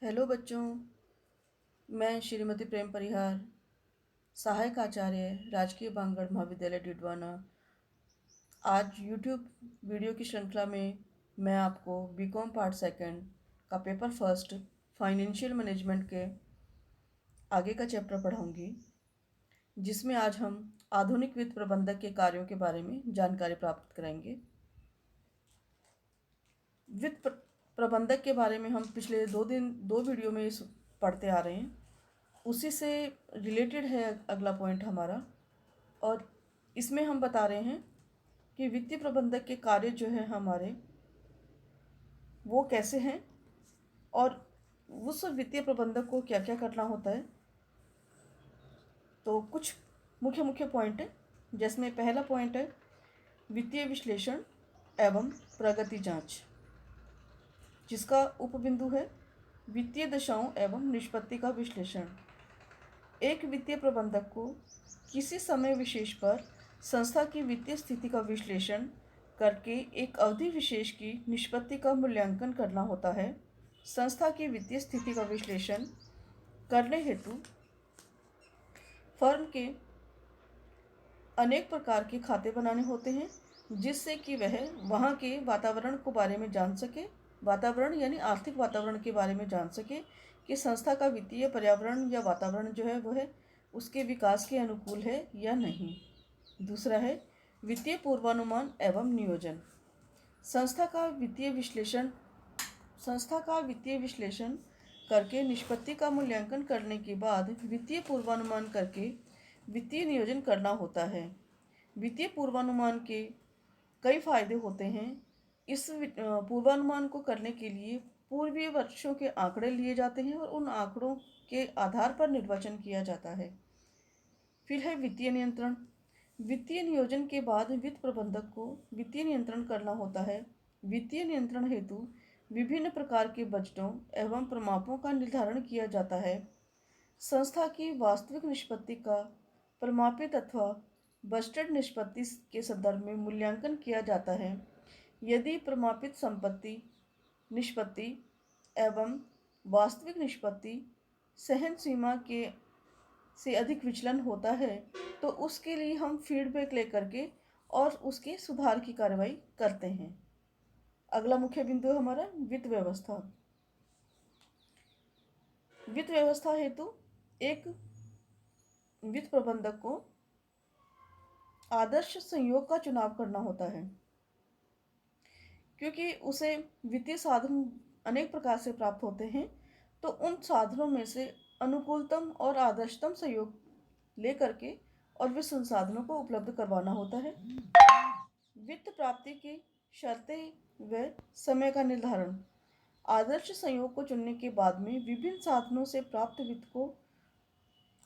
Hello बच्चों, मैं श्रीमती प्रेम परिहार, सहायक आचार्य, राजकीय बांगड़ महाविद्यालय डिडवाना। आज यूट्यूब वीडियो की श्रृंखला में मैं आपको बीकॉम पार्ट सेकंड का पेपर फर्स्ट फाइनेंशियल मैनेजमेंट के आगे का चैप्टर पढ़ाऊंगी, जिसमें आज हम आधुनिक वित्त प्रबंधक के कार्यों के बारे में जानकारी प्राप्त करेंगे। वित्त प्रबंधक के बारे में हम पिछले दो वीडियो में पढ़ते आ रहे हैं। उसी से रिलेटेड है अगला पॉइंट हमारा, और इसमें हम बता रहे हैं कि वित्तीय प्रबंधक के कार्य जो है हमारे वो कैसे हैं और उस वित्तीय प्रबंधक को क्या क्या करना होता है। तो कुछ मुख्य मुख्य पॉइंट है, जिसमें पहला पॉइंट है वित्तीय विश्लेषण एवं प्रगति जांच, जिसका उपबिंदु है वित्तीय दशाओं एवं निष्पत्ति का विश्लेषण। एक वित्तीय प्रबंधक को किसी समय विशेष पर संस्था की वित्तीय स्थिति का विश्लेषण करके एक अवधि विशेष की निष्पत्ति का मूल्यांकन करना होता है। संस्था की वित्तीय स्थिति का विश्लेषण करने हेतु फर्म के अनेक प्रकार के खाते बनाने होते हैं, जिससे कि वह वहाँ के वातावरण के बारे में जान सके, वातावरण यानी आर्थिक वातावरण के बारे में जान सके कि संस्था का वित्तीय पर्यावरण या वातावरण जो है वो है उसके विकास के अनुकूल है या नहीं। दूसरा है वित्तीय पूर्वानुमान एवं नियोजन। संस्था का वित्तीय विश्लेषण करके निष्पत्ति का मूल्यांकन करने के बाद वित्तीय पूर्वानुमान करके वित्तीय नियोजन करना होता है। वित्तीय पूर्वानुमान के कई फायदे होते हैं। इस पूर्वानुमान को करने के लिए पूर्वीय वर्षों के आंकड़े लिए जाते हैं और उन आंकड़ों के आधार पर निर्वाचन किया जाता है। फिर है वित्तीय नियंत्रण। वित्तीय नियोजन के बाद वित्त प्रबंधक को वित्तीय नियंत्रण करना होता है। वित्तीय नियंत्रण हेतु विभिन्न प्रकार के बजटों एवं प्रमापों का निर्धारण किया जाता है। संस्था की वास्तविक निष्पत्ति का प्रमापित अथवा बजटेड निष्पत्ति के संदर्भ में मूल्यांकन किया जाता है। यदि प्रमापित संपत्ति निष्पत्ति एवं वास्तविक निष्पत्ति सहन सीमा के से अधिक विचलन होता है तो उसके लिए हम फीडबैक लेकर के और उसके सुधार की कार्रवाई करते हैं। अगला मुख्य बिंदु हमारा वित्त व्यवस्था। वित्त व्यवस्था हेतु एक वित्त प्रबंधक को आदर्श संयोग का चुनाव करना होता है, क्योंकि उसे वित्तीय साधन अनेक प्रकार से प्राप्त होते हैं। तो उन साधनों में से अनुकूलतम और आदर्शतम सहयोग लेकर के और वे संसाधनों को उपलब्ध करवाना होता है। वित्त प्राप्ति की शर्तें व समय का निर्धारण। आदर्श संयोग को चुनने के बाद में विभिन्न साधनों से प्राप्त वित्त को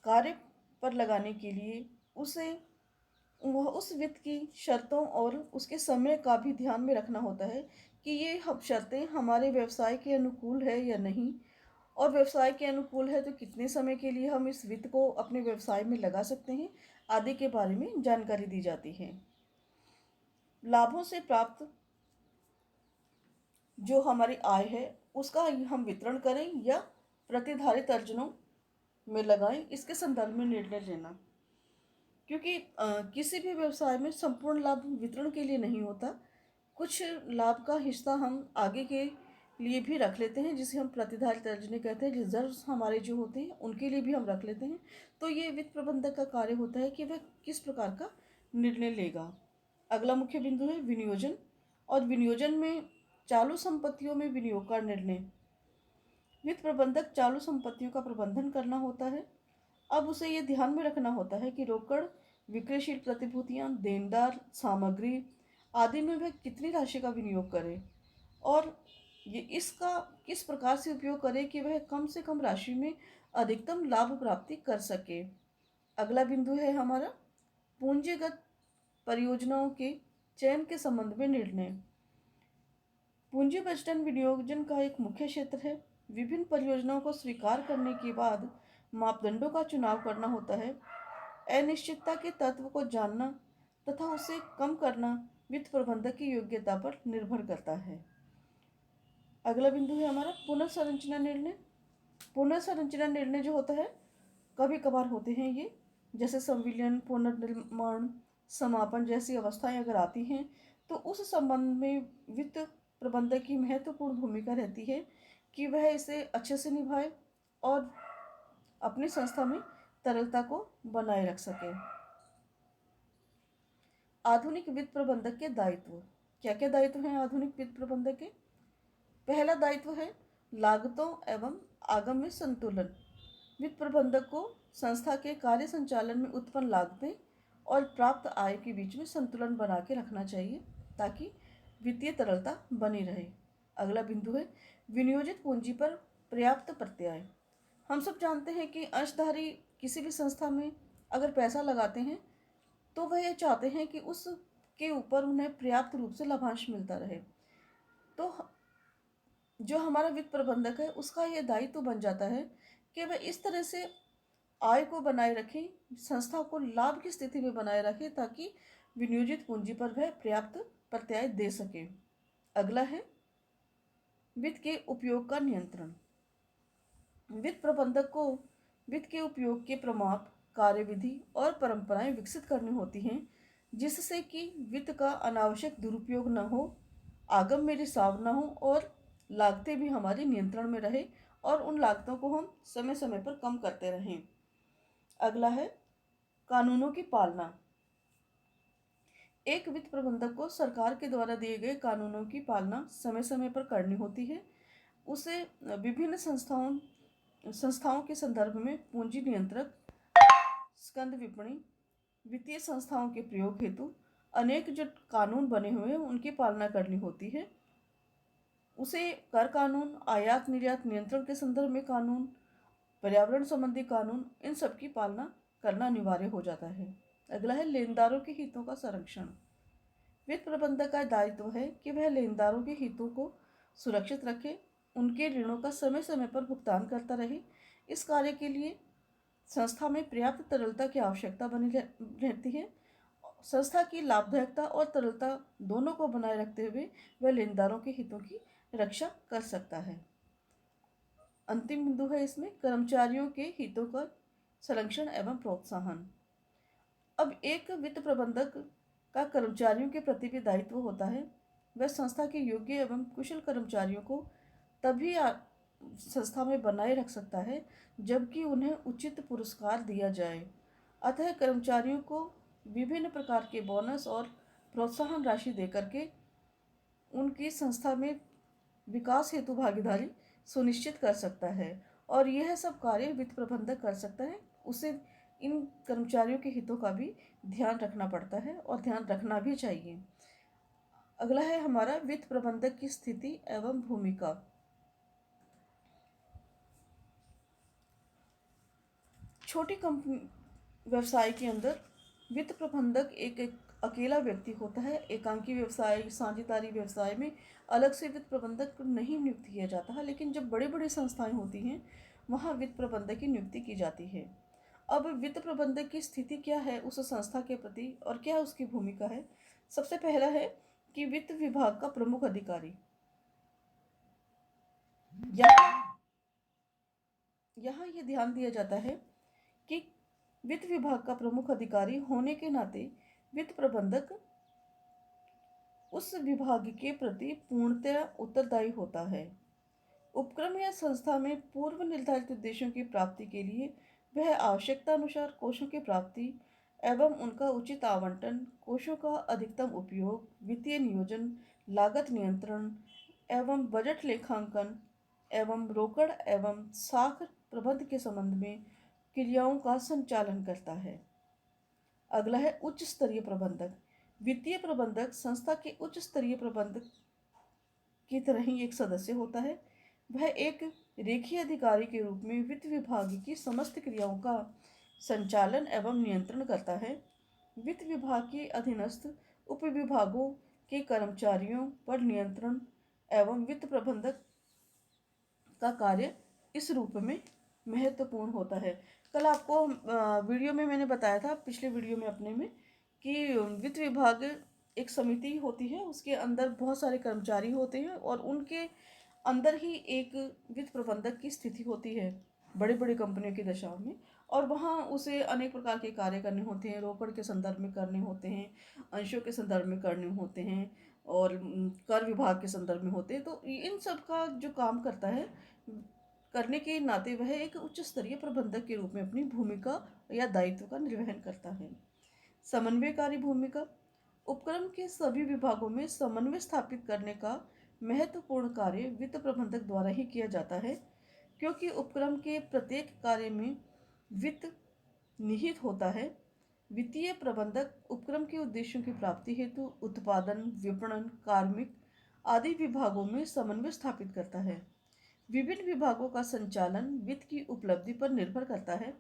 कार्य पर लगाने के लिए उस वित्त की शर्तों और उसके समय का भी ध्यान में रखना होता है कि ये शर्तें हमारे व्यवसाय के अनुकूल है या नहीं, और व्यवसाय के अनुकूल है तो कितने समय के लिए हम इस वित्त को अपने व्यवसाय में लगा सकते हैं आदि के बारे में जानकारी दी जाती है। लाभों से प्राप्त जो हमारी आय है उसका हम वितरण करें या प्रतिधारित अर्जनों में लगाएं, इसके संदर्भ में निर्णय लेना। क्योंकि किसी भी व्यवसाय में संपूर्ण लाभ वितरण के लिए नहीं होता, कुछ लाभ का हिस्सा हम आगे के लिए भी रख लेते हैं, जिसे हम प्रतिधारित अर्जनी कहते हैं। रिजर्व्स हमारे जो होते हैं उनके लिए भी हम रख लेते हैं। तो ये वित्त प्रबंधक का कार्य होता है कि वह किस प्रकार का निर्णय लेगा। अगला मुख्य बिंदु है विनियोजन, और विनियोजन में चालू संपत्तियों में विनियोग का निर्णय। वित्त प्रबंधक चालू संपत्तियों का प्रबंधन करना होता है। अब उसे ये ध्यान में रखना होता है कि रोकड़, विक्रयशील प्रतिभूतियां, देनदार, सामग्री आदि में वह कितनी राशि का विनियोग करे और ये इसका किस प्रकार से उपयोग करे कि वह कम से कम राशि में अधिकतम लाभ प्राप्ति कर सके। अगला बिंदु है हमारा पूंजीगत परियोजनाओं के चयन के संबंध में निर्णय। पूंजी बजटन विनियोजन का एक मुख्य क्षेत्र है। विभिन्न परियोजनाओं को स्वीकार करने के बाद मापदंडों का चुनाव करना होता है। अनिश्चितता के तत्व को जानना तथा उसे कम करना वित्त प्रबंधक की योग्यता पर निर्भर करता है। अगला बिंदु है हमारा पुनर्संरचना निर्णय। पुनर्संरचना निर्णय जो होता है कभी कभार होते हैं ये, जैसे संविलियन, पुनर्निर्माण, समापन जैसी अवस्थाएं अगर आती हैं तो उस संबंध में वित्त प्रबंधक की महत्वपूर्ण भूमिका रहती है कि वह इसे अच्छे से निभाए और अपनी संस्था में तरलता को बनाए रख सके। आधुनिक वित्त प्रबंधक के दायित्व, क्या क्या दायित्व हैं आधुनिक वित्त प्रबंधक के? पहला दायित्व है लागतों एवं आगम में संतुलन। वित्त प्रबंधक को संस्था के कार्य संचालन में उत्पन्न लागतें और प्राप्त आय के बीच में संतुलन बना के रखना चाहिए ताकि वित्तीय तरलता बनी रहे। अगला बिंदु है विनियोजित पूंजी पर पर्याप्त प्रत्याय। हम सब जानते हैं कि अंशधारी किसी भी संस्था में अगर पैसा लगाते हैं तो वह ये चाहते हैं कि उसके ऊपर उन्हें पर्याप्त रूप से लाभांश मिलता रहे। तो जो हमारा वित्त प्रबंधक है उसका यह दायित्व बन जाता है कि वह इस तरह से आय को बनाए रखें, संस्था को लाभ की स्थिति में बनाए रखें ताकि विनियोजित पूंजी पर वह पर्याप्त प्रत्याय दे सके। अगला है वित्त के उपयोग का नियंत्रण। वित्त प्रबंधक को वित्त के उपयोग के प्रमाप, कार्यविधि और परंपराएं विकसित करनी होती हैं जिससे कि वित्त का अनावश्यक दुरुपयोग न हो, आगम में रिसाव न हो और लागतें भी हमारे नियंत्रण में रहे और उन लागतों को हम समय समय पर कम करते रहें। अगला है कानूनों की पालना। एक वित्त प्रबंधक को सरकार के द्वारा दिए गए कानूनों की पालना समय समय पर करनी होती है। उसे विभिन्न संस्थाओं के संदर्भ में पूंजी नियंत्रक, स्कंद विपणी, वित्तीय संस्थाओं के प्रयोग हेतु अनेक जो कानून बने हुए हैं उनकी पालना करनी होती है। उसे कर कानून, आयात निर्यात नियंत्रण के संदर्भ में कानून, पर्यावरण संबंधी कानून, इन सब की पालना करना अनिवार्य हो जाता है। अगला है लेनदारों के हितों का संरक्षण। वित्त प्रबंधक का दायित्व है कि वह लेनदारों के हितों को सुरक्षित रखे, उनके ऋणों का समय समय पर भुगतान करता रहे। इस कार्य के लिए संस्था में पर्याप्त तरलता की आवश्यकता बनी रहती है। संस्था की लाभदायकता और तरलता दोनों को बनाए रखते हुए वह लेनदारों के हितों की रक्षा कर सकता है। अंतिम बिंदु है इसमें कर्मचारियों के हितों का संरक्षण एवं प्रोत्साहन। अब एक वित्त प्रबंधक का कर्मचारियों के प्रति भी दायित्व होता है। वह संस्था के योग्य एवं कुशल कर्मचारियों को तभी संस्था में बनाए रख सकता है जबकि उन्हें उचित पुरस्कार दिया जाए। अतः कर्मचारियों को विभिन्न प्रकार के बोनस और प्रोत्साहन राशि देकर के उनकी संस्था में विकास हेतु भागीदारी सुनिश्चित कर सकता है और यह सब कार्य वित्त प्रबंधक कर सकता है। उसे इन कर्मचारियों के हितों का भी ध्यान रखना पड़ता है और ध्यान रखना भी चाहिए। अगला है हमारा वित्त प्रबंधक की स्थिति एवं भूमिका। छोटी कंपनी व्यवसाय के अंदर वित्त प्रबंधक एक अकेला व्यक्ति होता है। एकांकी व्यवसाय, साझेदारी व्यवसाय में अलग से वित्त प्रबंधक नहीं नियुक्त किया जाता है, लेकिन जब बड़ी बड़ी संस्थाएं होती हैं वहाँ वित्त प्रबंधक की नियुक्ति की जाती है। अब वित्त प्रबंधक की स्थिति क्या है उस संस्था के प्रति और क्या उसकी भूमिका है? सबसे पहला है कि वित्त विभाग का प्रमुख अधिकारी। यहाँ ये ध्यान दिया जाता है कि वित्त विभाग का प्रमुख अधिकारी होने के नाते वित्त प्रबंधक उस विभाग के प्रति पूर्णतया उत्तरदायी होता है। उपक्रम या संस्था में पूर्व निर्धारित उद्देश्यों की प्राप्ति के लिए वह आवश्यकता अनुसार कोषों की प्राप्ति एवं उनका उचित आवंटन, कोषों का अधिकतम उपयोग, वित्तीय नियोजन, लागत नियंत्रण एवं बजट लेखांकन एवं रोकड़ एवं साख प्रबंध के संबंध में क्रियाओं का संचालन करता है। अगला है उच्च स्तरीय प्रबंधक। वित्तीय प्रबंधक संस्था के उच्च स्तरीय प्रबंधक की तरह ही एक सदस्य होता है। वह एक रेखीय अधिकारी के रूप में वित्त विभाग की समस्त क्रियाओं का संचालन एवं नियंत्रण करता है। वित्त विभाग के अधीनस्थ उप विभागों के कर्मचारियों पर नियंत्रण एवं वित्त प्रबंधक का कार्य इस रूप में महत्वपूर्ण होता है। कल आपको वीडियो में मैंने बताया था, पिछले वीडियो में अपने में, कि वित्त विभाग एक समिति होती है, उसके अंदर बहुत सारे कर्मचारी होते हैं और उनके अंदर ही एक वित्त प्रबंधक की स्थिति होती है। बड़ी बड़ी कंपनियों की दशाओं में, और वहाँ उसे अनेक प्रकार के कार्य करने होते हैं, रोकड़ के संदर्भ में करने होते हैं, अंशों के संदर्भ में करने होते हैं, और कर विभाग के संदर्भ में होते हैं। तो इन सब का जो काम करता है, करने के नाते वह एक उच्च स्तरीय प्रबंधक के रूप में अपनी भूमिका या दायित्व का निर्वहन करता है। समन्वयकारी भूमिका। उपक्रम के सभी विभागों में समन्वय स्थापित करने का महत्वपूर्ण कार्य वित्त प्रबंधक द्वारा ही किया जाता है, क्योंकि उपक्रम के प्रत्येक कार्य में वित्त निहित होता है। वित्तीय प्रबंधक उपक्रम के उद्देश्यों की प्राप्ति हेतु उत्पादन, विपणन, कार्मिक आदि विभागों में समन्वय स्थापित करता है। विभिन्न विभागों का संचालन वित्त की उपलब्धि पर निर्भर करता है,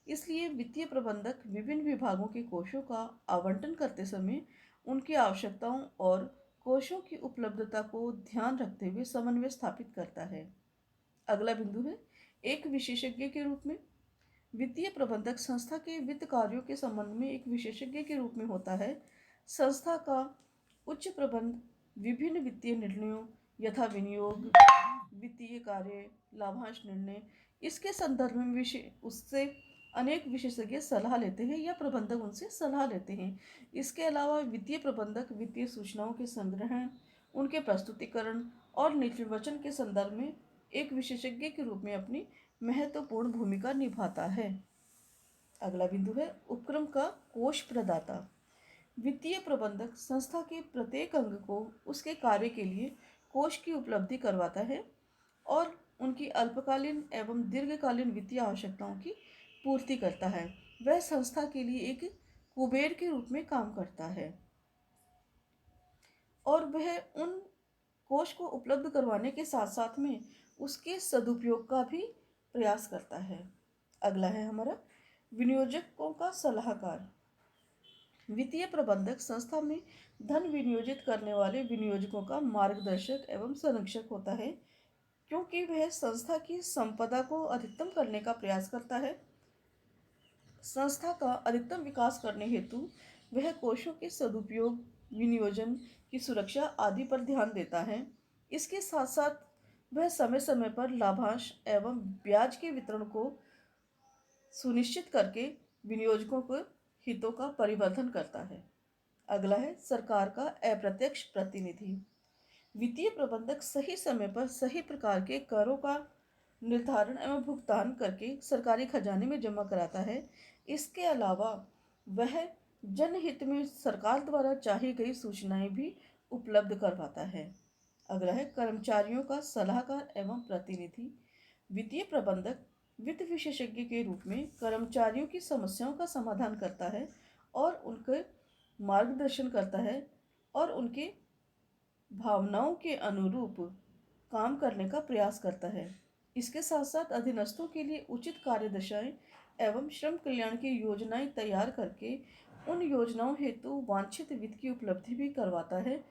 इसलिए वित्तीय प्रबंधक विभिन्न विभागों के कोषों का आवंटन करते समय उनकी आवश्यकताओं और कोषों की उपलब्धता को ध्यान रखते हुए समन्वय स्थापित करता है। अगला बिंदु है एक विशेषज्ञ के रूप में। वित्तीय प्रबंधक संस्था के वित्त कार्यों के संबंध में एक विशेषज्ञ के रूप में होता है। संस्था का उच्च प्रबंध विभिन्न वित्तीय निर्णयों यथा विनियोग, वित्तीय कार्य, लाभांश निर्णय, इसके संदर्भ में उससे अनेक विशेषज्ञ सलाह लेते हैं या प्रबंधक उनसे सलाह लेते हैं। इसके अलावा वित्तीय प्रबंधक वित्तीय सूचनाओं के संग्रहण, उनके प्रस्तुतिकरण और निर्वचन के संदर्भ में एक विशेषज्ञ के रूप में अपनी महत्वपूर्ण भूमिका निभाता है। अगला बिंदु है उपक्रम का कोष प्रदाता। वित्तीय प्रबंधक संस्था के प्रत्येक अंग को उसके कार्य के लिए कोष की उपलब्धि करवाता है और उनकी अल्पकालीन एवं दीर्घकालीन वित्तीय आवश्यकताओं की पूर्ति करता है। वह संस्था के लिए एक कुबेर के रूप में काम करता है और वह उन कोष को उपलब्ध करवाने के साथ साथ में उसके सदुपयोग का भी प्रयास करता है। अगला है हमारा विनियोजकों का सलाहकार। वित्तीय प्रबंधक संस्था में धन विनियोजित करने वाले विनियोजकों का मार्गदर्शक एवं संरक्षक होता है, क्योंकि वह संस्था की संपदा को अधिकतम करने का प्रयास करता है। संस्था का अधिकतम विकास करने हेतु वह कोषों के सदुपयोग, विनियोजन की सुरक्षा आदि पर ध्यान देता है। इसके साथ साथ वह समय समय पर लाभांश एवं ब्याज के वितरण को सुनिश्चित करके विनियोजकों के हितों का परिवर्धन करता है। अगला है सरकार का अप्रत्यक्ष प्रतिनिधि। वित्तीय प्रबंधक सही समय पर सही प्रकार के करों का निर्धारण एवं भुगतान करके सरकारी खजाने में जमा कराता है। इसके अलावा वह जनहित में सरकार द्वारा चाही गई सूचनाएं भी उपलब्ध करवाता है। अगला है कर्मचारियों का सलाहकार एवं प्रतिनिधि। वित्तीय प्रबंधक वित्त विशेषज्ञ के रूप में कर्मचारियों की समस्याओं का समाधान करता है और उनके मार्गदर्शन करता है और उनके भावनाओं के अनुरूप काम करने का प्रयास करता है। इसके साथ साथ अधीनस्थों के लिए उचित कार्यदशाएं एवं श्रम कल्याण की योजनाएं तैयार करके उन योजनाओं हेतु वांछित वित्त की उपलब्धि भी करवाता है।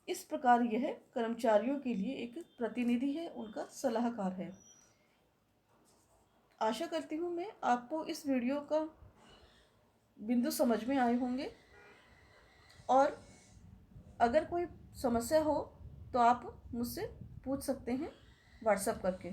इस प्रकार यह कर्मचारियों के लिए एक प्रतिनिधि है, उनका सलाहकार है। आशा करती हूँ मैं आपको इस वीडियो का बिंदु समझ में आए होंगे, और अगर कोई समस्या हो तो आप मुझसे पूछ सकते हैं व्हाट्सएप करके।